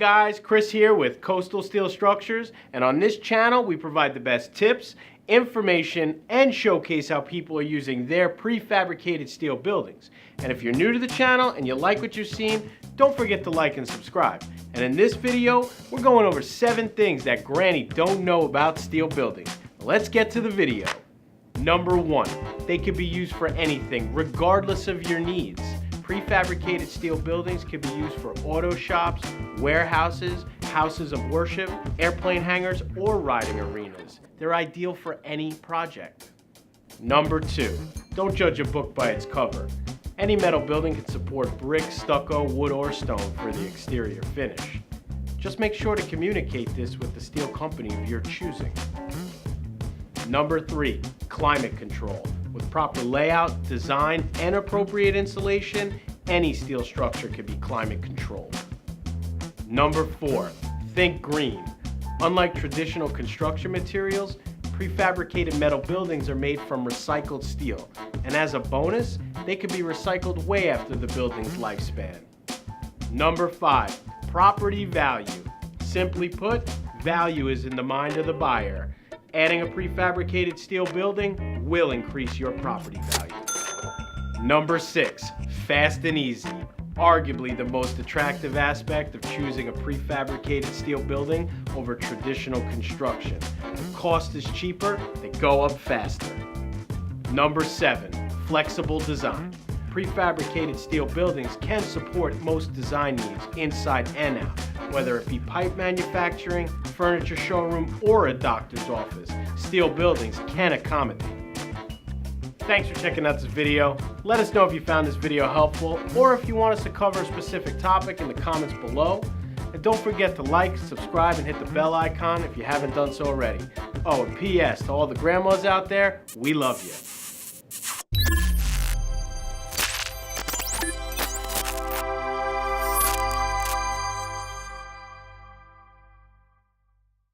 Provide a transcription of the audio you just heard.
guys, Chris here with Coastal Steel Structures, and on this channel we provide the best tips, information, and showcase how people are using their prefabricated steel buildings. And if you're new to the channel and you like what you've seen, don't forget to like and subscribe. And in this video, we're going over 7 things that Granny don't know about steel buildings. Let's get to the video. Number 1, they could be used for anything, regardless of your needs. Prefabricated steel buildings can be used for auto shops, warehouses, houses of worship, airplane hangars, or riding arenas. They're ideal for any project. Number 2, don't judge a book by its cover. Any metal building can support brick, stucco, wood, or stone for the exterior finish. Just make sure to communicate this with the steel company of your choosing. Number 3, climate control. With proper layout, design, and appropriate insulation, any steel structure can be climate controlled. Number 4, think green. Unlike traditional construction materials, prefabricated metal buildings are made from recycled steel, and as a bonus, they can be recycled way after the building's lifespan. Number 5, property value. Simply put, value is in the mind of the buyer. Adding a prefabricated steel building will increase your property value. Number 6, fast and easy. Arguably the most attractive aspect of choosing a prefabricated steel building over traditional construction. The cost is cheaper, they go up faster. Number 7, flexible design. Prefabricated steel buildings can support most design needs inside and out, whether it be pipe manufacturing, furniture showroom, or a doctor's office. Steel buildings can accommodate. Thanks for checking out this video. Let us know if you found this video helpful, or if you want us to cover a specific topic in the comments below. And don't forget to like, subscribe, and hit the bell icon if you haven't done so already. Oh, and P.S. to all the grandmas out there, we love you.